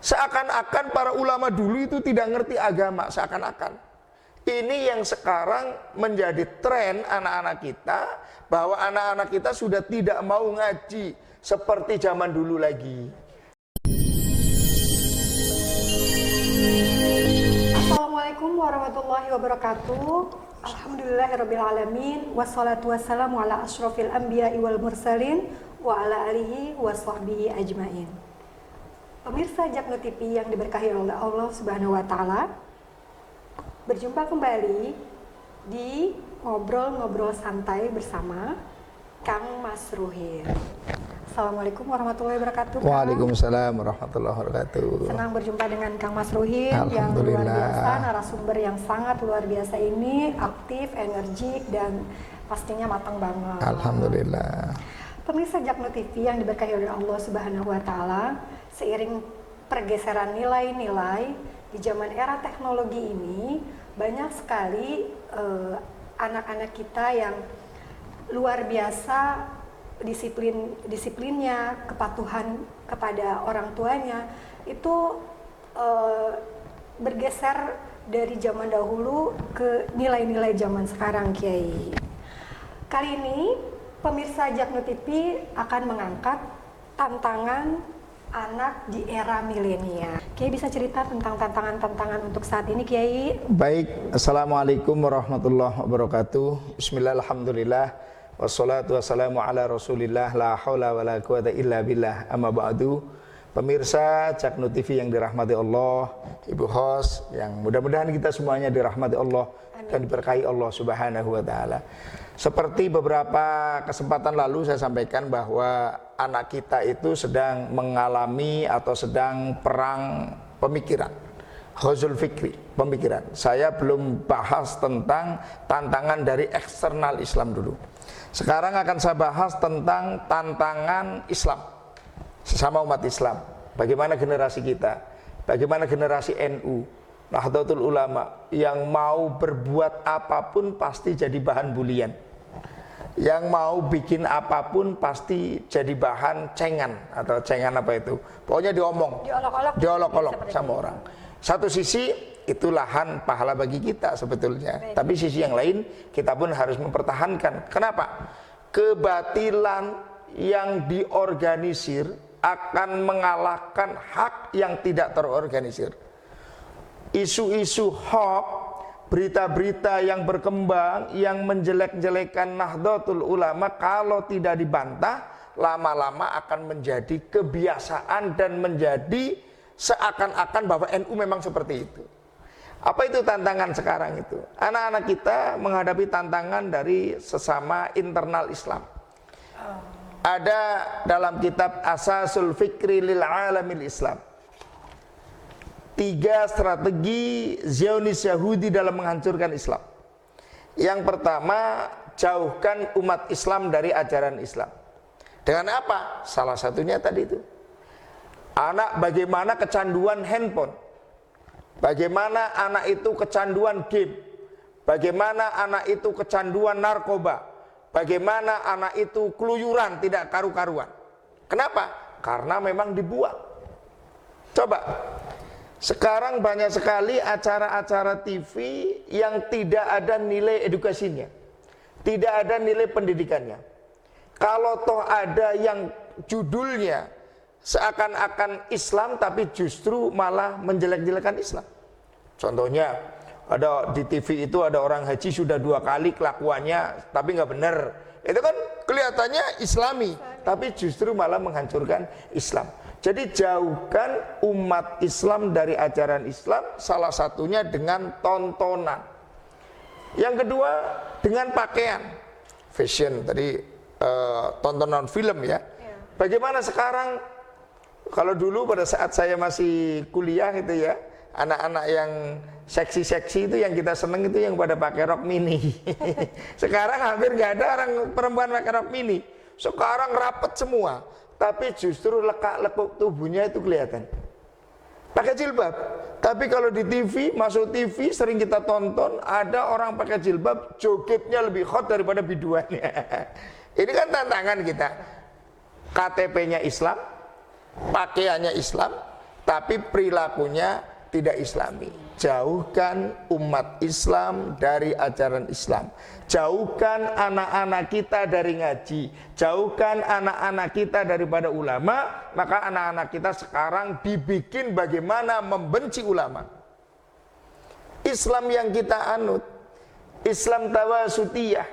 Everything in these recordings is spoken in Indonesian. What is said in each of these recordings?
Seakan-akan para ulama dulu itu tidak ngerti agama, seakan-akan. Ini yang sekarang menjadi tren anak-anak kita, bahwa anak-anak kita sudah tidak mau ngaji seperti zaman dulu lagi. Assalamualaikum warahmatullahi wabarakatuh. Alhamdulillahirrabbilalamin. Wassalatu wassalamu ala ashrafil anbiya'i wal mursalin wa ala alihi wa sahbihi ajmain. Pemirsa Jaknu TV yang diberkahi oleh Allah Subhanahu wa taala, berjumpa kembali di ngobrol-ngobrol santai bersama Kang Mas Ruhir. Assalamualaikum warahmatullahi wabarakatuh. Waalaikumsalam warahmatullahi wabarakatuh. Senang berjumpa dengan Kang Mas Ruhir yang luar biasa, narasumber yang sangat luar biasa ini, aktif, energik, dan pastinya matang banget. Alhamdulillah. Pemirsa Jaknu TV yang diberkahi oleh Allah Subhanahu wa taala, seiring pergeseran nilai-nilai di zaman era teknologi ini, banyak sekali anak-anak kita yang luar biasa disiplinnya, kepatuhan kepada orang tuanya itu bergeser dari zaman dahulu ke nilai-nilai zaman sekarang, Kiai. Kali ini pemirsa Jaknu TV akan mengangkat tantangan anak di era milenial. Kiai bisa cerita tentang tantangan-tantangan untuk saat ini, Kiai? Baik, Assalamualaikum warahmatullahi wabarakatuh. Bismillah, alhamdulillah, wassalatu wassalamu ala rasulillah, la hawla wa la quwata illa billah, amma ba'du. Pemirsa Jaknu TV yang dirahmati Allah, Ibu host, yang mudah-mudahan kita semuanya dirahmati Allah. Amin. Dan diberkahi Allah Subhanahu wa ta'ala. Seperti beberapa kesempatan lalu saya sampaikan bahwa anak kita itu sedang mengalami atau sedang perang pemikiran, ghazul fikri, pemikiran. Saya belum bahas tentang tantangan dari eksternal Islam dulu. Sekarang akan saya bahas tentang tantangan Islam, sesama umat Islam. Bagaimana generasi kita, bagaimana generasi NU, Nahdlatul Ulama, yang mau berbuat apapun pasti jadi bahan bulian, yang mau bikin apapun pasti jadi bahan cengan, atau cengan apa itu, pokoknya diolok-olok sama orang. Satu sisi itu lahan pahala bagi kita sebetulnya. Baik. Tapi sisi yang lain kita pun harus mempertahankan. Kenapa? Kebatilan yang diorganisir akan mengalahkan hak yang tidak terorganisir. Isu-isu hoax, berita-berita yang berkembang yang menjelek-jelekan Nahdlatul Ulama, kalau tidak dibantah, lama-lama akan menjadi kebiasaan dan menjadi seakan-akan bahwa NU memang seperti itu. Apa itu tantangan sekarang itu? Anak-anak kita menghadapi tantangan dari sesama internal Islam. Ada dalam kitab Asasul Fikri lil Alamil Islam, 3 strategi Zionis Yahudi dalam menghancurkan Islam. Yang pertama, jauhkan umat Islam dari ajaran Islam. Dengan apa? Salah satunya tadi itu, anak bagaimana kecanduan handphone, bagaimana anak itu kecanduan game, bagaimana anak itu kecanduan narkoba, bagaimana anak itu keluyuran tidak karu-karuan. Kenapa? Karena memang dibuat. Coba, sekarang banyak sekali acara-acara TV yang tidak ada nilai edukasinya, tidak ada nilai pendidikannya. Kalau toh ada yang judulnya seakan-akan Islam tapi justru malah menjelek-jelekan Islam. Contohnya, ada di TV itu ada orang haji sudah 2 kali kelakuannya tapi nggak benar. Itu kan kelihatannya Islami, tapi justru malah menghancurkan Islam. Jadi jauhkan umat Islam dari ajaran Islam, salah satunya dengan tontonan. Yang kedua, dengan pakaian, fashion tadi, tontonan film ya. Bagaimana sekarang? Kalau dulu pada saat saya masih kuliah itu ya, anak-anak yang seksi-seksi itu yang kita seneng itu yang pada pakai rok mini. Sekarang hampir nggak ada orang perempuan pakai rok mini. Sekarang rapet semua, tapi justru lekak-lekuk tubuhnya itu kelihatan. Pakai jilbab. Tapi kalau di TV, masuk TV sering kita tonton ada orang pakai jilbab jogetnya lebih hot daripada biduannya. Ini kan tantangan kita. KTP-nya Islam, pakaiannya Islam, tapi perilakunya tidak islami. Jauhkan umat Islam dari ajaran Islam. Jauhkan anak-anak kita dari ngaji. Jauhkan anak-anak kita daripada ulama. Maka anak-anak kita sekarang dibikin bagaimana membenci ulama. Islam yang kita anut, Islam tawasutiyah,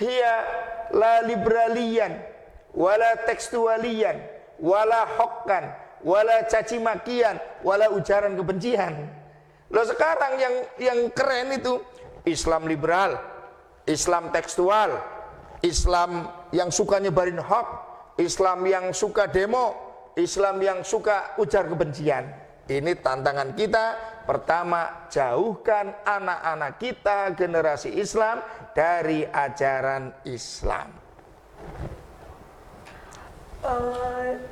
hiya la liberalian, wala tekstualian, wala hokkan, wala cacimakian, wala ujaran kebencian. Loh sekarang yang keren itu Islam liberal, Islam tekstual, Islam yang suka nyebarin hoax, Islam yang suka demo, Islam yang suka ujar kebencian. Ini tantangan kita. Pertama, jauhkan anak-anak kita generasi Islam dari ajaran Islam.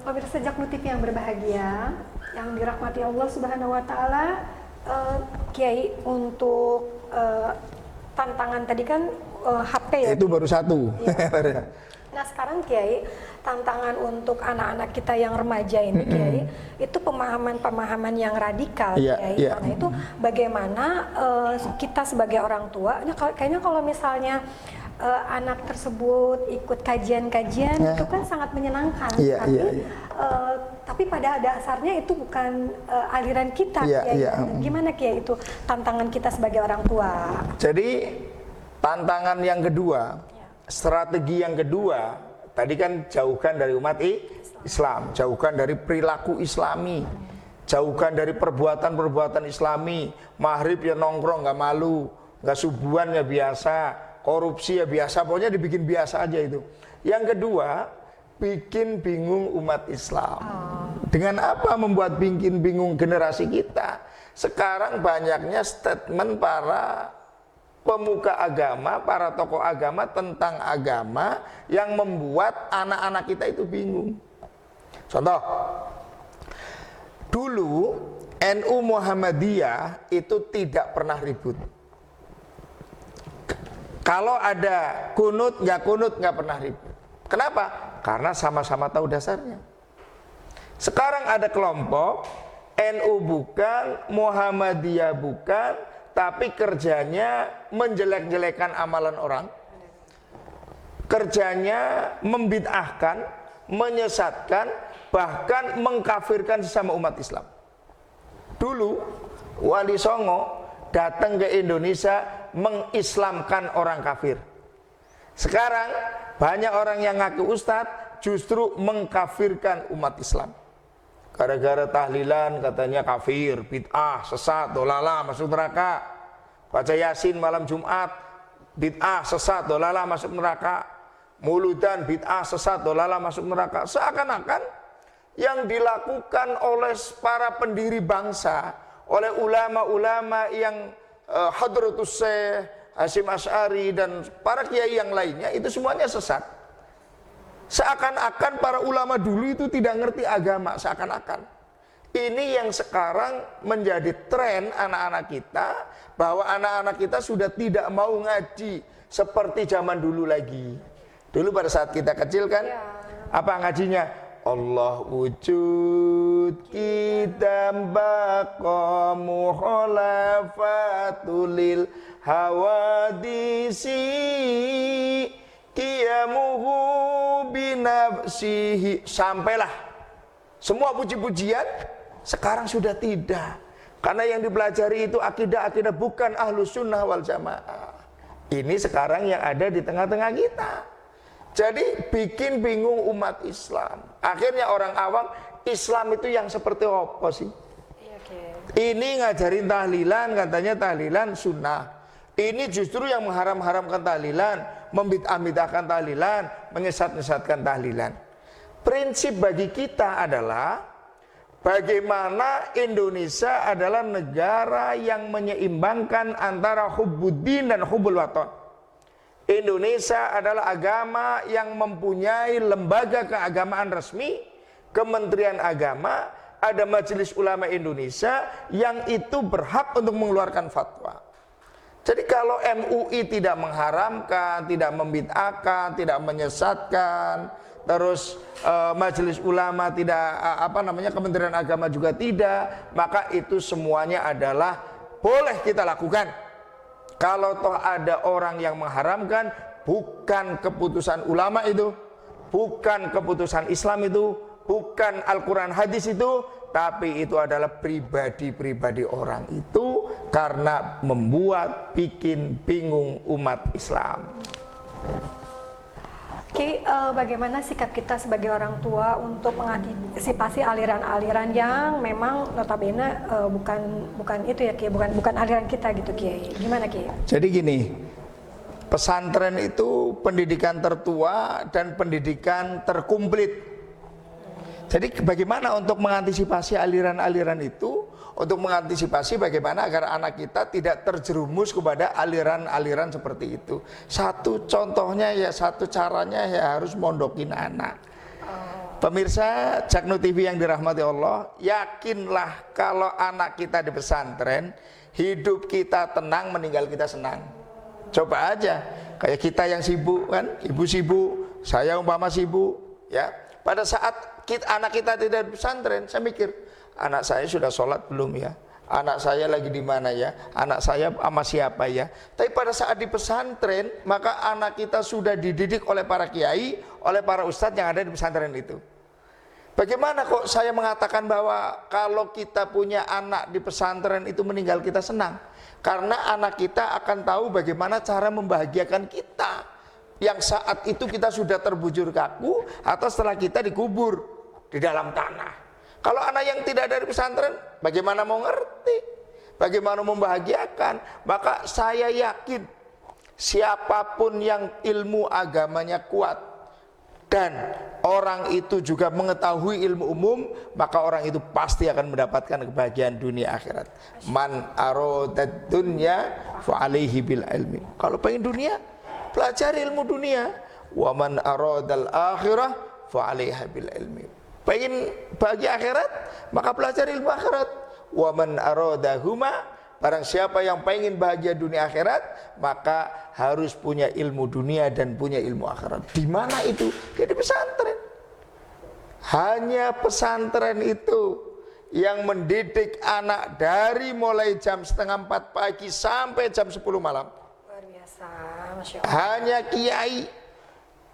Pemirsa Jaknu TV yang berbahagia, yang dirahmati Allah Subhanahu wa taala, Kiai, untuk tantangan tadi kan HP ya. Itu baru satu. Ya. Nah sekarang Kiai, tantangan untuk anak-anak kita yang remaja ini Kiai, itu pemahaman-pemahaman yang radikal Kiai. Karena itu bagaimana kita sebagai orang tua, kayaknya kalau misalnya anak tersebut ikut kajian-kajian itu kan sangat menyenangkan, tapi pada dasarnya itu bukan aliran kita. Gimana Kiai itu tantangan kita sebagai orang tua? Jadi tantangan yang kedua, strategi yang kedua, tadi kan jauhkan dari umat Islam, jauhkan dari perilaku Islami, jauhkan dari perbuatan-perbuatan Islami. Maghrib ya nongkrong nggak malu, nggak subuhan ya biasa, korupsi ya biasa, pokoknya dibikin biasa aja itu. Yang kedua, bikin bingung umat Islam. Dengan apa membuat bikin bingung generasi kita? Sekarang banyaknya statement para pemuka agama, para tokoh agama tentang agama yang membuat anak-anak kita itu bingung. Contoh, dulu NU Muhammadiyah itu tidak pernah ribut. Kalau ada kunut nggak pernah ribut. Kenapa? Karena sama-sama tahu dasarnya. Sekarang ada kelompok NU bukan, Muhammadiyah bukan, tapi kerjanya menjelek-jelekan amalan orang. Kerjanya membid'ahkan, menyesatkan, bahkan mengkafirkan sesama umat Islam. Dulu Wali Songo datang ke Indonesia mengislamkan orang kafir. Sekarang banyak orang yang ngaku ustadz justru mengkafirkan umat Islam. Gara-gara tahlilan katanya kafir, bid'ah, sesat, dolala, masuk neraka. Baca Yasin malam Jumat, bid'ah, sesat, dolala, masuk neraka. Muludan, bid'ah, sesat, dolala, masuk neraka. Seakan-akan yang dilakukan oleh para pendiri bangsa, oleh ulama-ulama yang Hadratus Syekh Hasyim Asy'ari dan para kiai yang lainnya, itu semuanya sesat. Seakan-akan para ulama dulu itu tidak ngerti agama, seakan-akan. Ini yang sekarang menjadi tren anak-anak kita, bahwa anak-anak kita sudah tidak mau ngaji seperti zaman dulu lagi. Dulu pada saat kita kecil kan, apa ngajinya? Allah wujud kita baqa mukhalafatulil hawadisi qiyamuhu binafsihi. Sampailah semua puji-pujian. Sekarang sudah tidak, karena yang dipelajari itu akidah-akidah, bukan ahlus sunnah wal jamaah. Ini sekarang yang ada di tengah-tengah kita. Jadi bikin bingung umat Islam. Akhirnya orang awam, Islam itu yang seperti apa sih? Ini ngajarin tahlilan, katanya tahlilan sunnah. Ini justru yang mengharam-haramkan tahlilan, membid'ah-bid'ahkan tahlilan, menyesat-nyesatkan tahlilan. Prinsip bagi kita adalah bagaimana Indonesia adalah negara yang menyeimbangkan antara hubbuddin dan hubbul waton. Indonesia adalah agama yang mempunyai lembaga keagamaan resmi, Kementerian Agama, ada Majelis Ulama Indonesia yang itu berhak untuk mengeluarkan fatwa. Jadi kalau MUI tidak mengharamkan, tidak membid'ahkan, tidak menyesatkan, terus majelis ulama tidak, Kementerian Agama juga tidak, maka itu semuanya adalah boleh kita lakukan. Kalau toh ada orang yang mengharamkan, bukan keputusan ulama itu, bukan keputusan Islam itu, bukan Al-Quran hadis itu, tapi itu adalah pribadi-pribadi orang itu karena bikin bingung umat Islam. Oke, bagaimana sikap kita sebagai orang tua untuk mengantisipasi aliran-aliran yang memang notabene bukan itu ya Kiai, bukan aliran kita gitu Kiai. Gimana Kiai? Jadi gini, pesantren itu pendidikan tertua dan pendidikan terkumplit. Jadi bagaimana untuk mengantisipasi aliran-aliran itu, untuk mengantisipasi bagaimana agar anak kita tidak terjerumus kepada aliran-aliran seperti itu. Satu caranya ya harus mondokin anak. Pemirsa Jaknu TV yang dirahmati Allah, yakinlah kalau anak kita di pesantren, hidup kita tenang, meninggal kita senang. Coba aja, kayak kita yang sibuk kan, ibu sibuk, saya umpama sibuk, ya. Pada saat anak kita tidak di pesantren, saya mikir, anak saya sudah sholat belum ya? Anak saya lagi di mana ya? Anak saya sama siapa ya? Tapi pada saat di pesantren, maka anak kita sudah dididik oleh para kiai, oleh para ustadz yang ada di pesantren itu. Bagaimana kok saya mengatakan bahwa kalau kita punya anak di pesantren itu meninggal kita senang? Karena anak kita akan tahu bagaimana cara membahagiakan kita. Yang saat itu kita sudah terbujur kaku atau setelah kita dikubur di dalam tanah. Kalau anak yang tidak dari pesantren, bagaimana mau ngerti? Bagaimana membahagiakan? Maka saya yakin siapapun yang ilmu agamanya kuat dan orang itu juga mengetahui ilmu umum, maka orang itu pasti akan mendapatkan kebahagiaan dunia akhirat. Man aradad dunya fa alaihi bil ilmi. Kalau pengen dunia, pelajari ilmu dunia. Wa man aradal akhirah fa alaiha bil ilmi. Pengen bahagia akhirat, maka pelajari ilmu akhirat. Wa man aradahuma, barang siapa yang pengen bahagia dunia akhirat, maka harus punya ilmu dunia dan punya ilmu akhirat. Di mana itu? Di pesantren. Hanya pesantren itu yang mendidik anak dari mulai jam 3:30 pagi sampai jam 10 malam. Masya Allah. Hanya kiai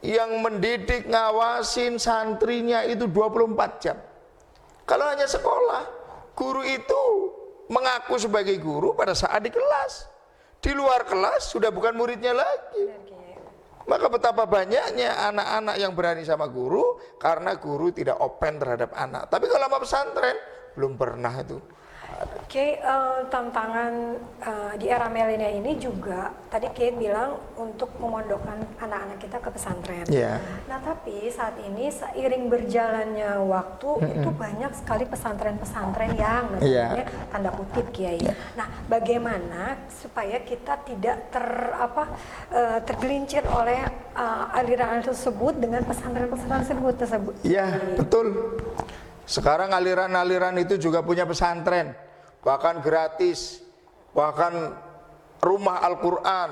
yang mendidik, ngawasin santrinya itu 24 jam. Kalau hanya sekolah, guru itu mengaku sebagai guru pada saat di kelas. Di luar kelas sudah bukan muridnya lagi. Maka betapa banyaknya anak-anak yang berani sama guru karena guru tidak open terhadap anak. Tapi kalau sama pesantren belum pernah itu. Oke, tantangan di era milenial ini juga tadi Kate bilang untuk memondokkan anak-anak kita ke pesantren. Yeah. Nah, tapi saat ini seiring berjalannya waktu itu banyak sekali pesantren-pesantren yang namanya tanda kutip Kiai. Yeah. Nah, bagaimana supaya kita tidak tergelincir oleh aliran tersebut dengan pesantren-pesantren tersebut? Iya, betul. Sekarang aliran-aliran itu juga punya pesantren, bahkan gratis, bahkan rumah Al-Quran,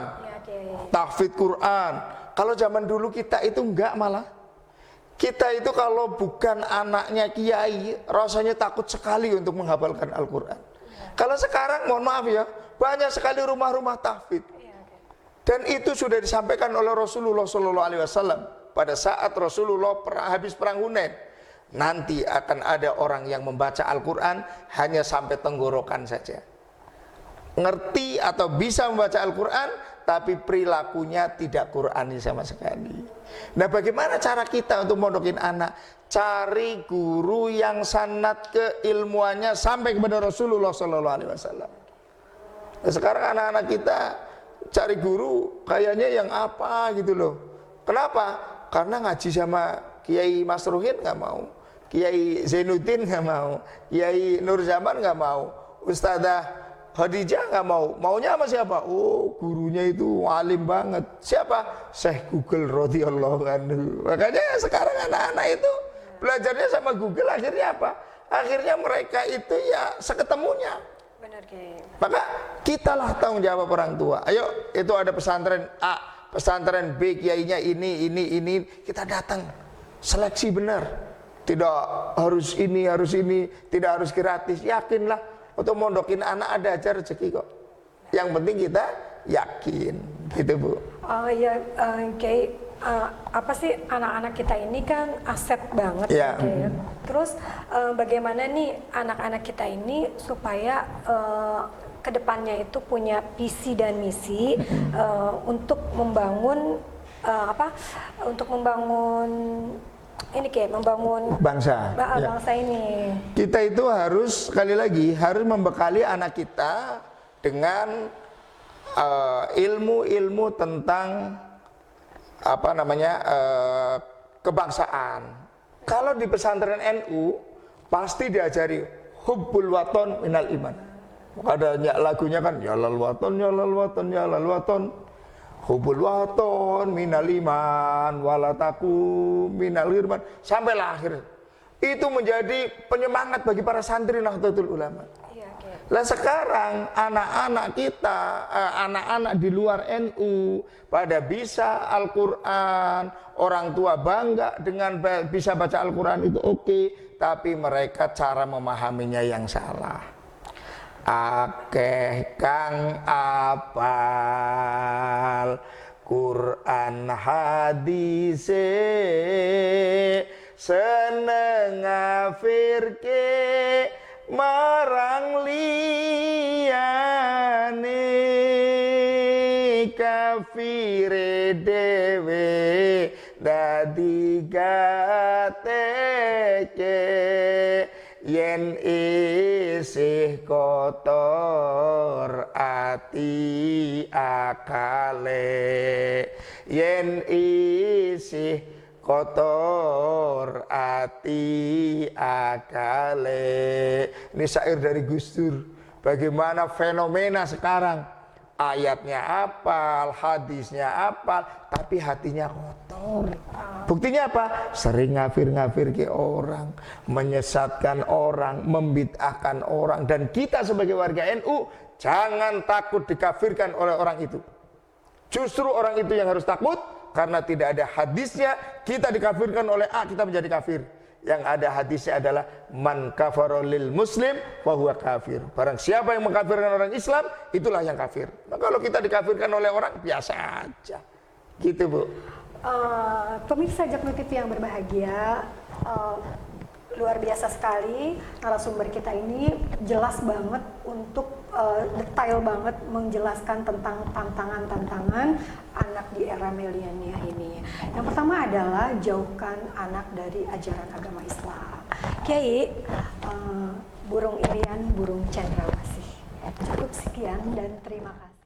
tahfidz Quran. Kalau zaman dulu kita itu enggak, malah kita itu kalau bukan anaknya kiai rasanya takut sekali untuk menghafalkan Al-Quran. Kalau sekarang mohon maaf ya, banyak sekali rumah-rumah tahfidz. Dan itu sudah disampaikan oleh Rasulullah SAW pada saat Rasulullah habis perang Hunain. Nanti akan ada orang yang membaca Al-Quran hanya sampai tenggorokan saja. Ngerti atau bisa membaca Al-Quran, tapi perilakunya tidak Qurani sama sekali. Nah, bagaimana cara kita untuk mondokin anak? Cari guru yang sanad keilmuannya sampai kepada Rasulullah SAW. Nah, sekarang anak-anak kita cari guru kayaknya yang apa gitu loh. Kenapa? Karena ngaji sama Kiai Masruhin nggak mau, Kiai Zainuddin nggak mau, Kiai Nur Zaman nggak mau, Ustadzah Khadijah nggak mau. Maunya sama siapa? Oh, gurunya itu alim banget. Siapa? Syekh Google radhiyallahu anhu. Makanya sekarang anak-anak itu belajarnya sama Google, akhirnya apa? Akhirnya mereka itu ya seketemunya. Benar, Kiai. Maka kitalah tanggung jawab orang tua. Ayo, itu ada pesantren A, pesantren B, kiainya ini, kita datang. Seleksi benar. Tidak harus ini, tidak harus gratis. Yakinlah untuk mondokin anak ada aja rezeki kok. Yang penting kita yakin, gitu Bu. Kayak apa sih, anak-anak kita ini kan aset banget, ya. Terus bagaimana nih anak-anak kita ini supaya kedepannya itu punya visi dan misi untuk membangun untuk membangun ini, kayak membangun bangsa ini. Kita itu harus, sekali lagi, harus membekali anak kita dengan ilmu-ilmu tentang kebangsaan. Kalau di pesantren NU pasti diajari hubbul waton minal iman. Ada lagunya kan, ya lal waton, ya lal waton, ya lal waton, hubbul waton minal iman, walataku minal irman, sampai lahir. Itu menjadi penyemangat bagi para santri Nahdlatul Ulama. Lah sekarang anak-anak kita, anak-anak di luar NU pada bisa Al-Quran, orang tua bangga dengan bisa baca Al-Quran, itu oke, tapi mereka cara memahaminya yang salah. Akeh kang apal Quran hadise seneng ngafirke marang liyane, kafire dewe dadi gateke, yen isih kotor ati akale, yen isih kotor ati akale. Ini syair dari Gus Dur. Bagaimana fenomena sekarang, ayatnya apal, hadisnya apal, tapi hatinya kotor. Buktinya apa? Sering ngafir-ngafir ke orang, menyesatkan orang, membid'ahkan orang. Dan kita sebagai warga NU jangan takut dikafirkan oleh orang itu. Justru orang itu yang harus takut, karena tidak ada hadisnya. Kita dikafirkan oleh A, kita menjadi kafir. Yang ada hadisnya adalah man kafara lil muslim wa huwa kafir. Barang siapa yang mengkafirkan orang Islam, itulah yang kafir. Nah, kalau kita dikafirkan oleh orang, biasa aja. Gitu Bu. Pemirsa Jaknu TV yang berbahagia, luar biasa sekali narasumber kita ini, jelas banget untuk detail banget menjelaskan tentang tantangan-tantangan anak di era milenial ini. Yang pertama adalah jauhkan anak dari ajaran agama Islam. Kiai, burung irian, burung cendrawasih. Cukup sekian dan terima kasih.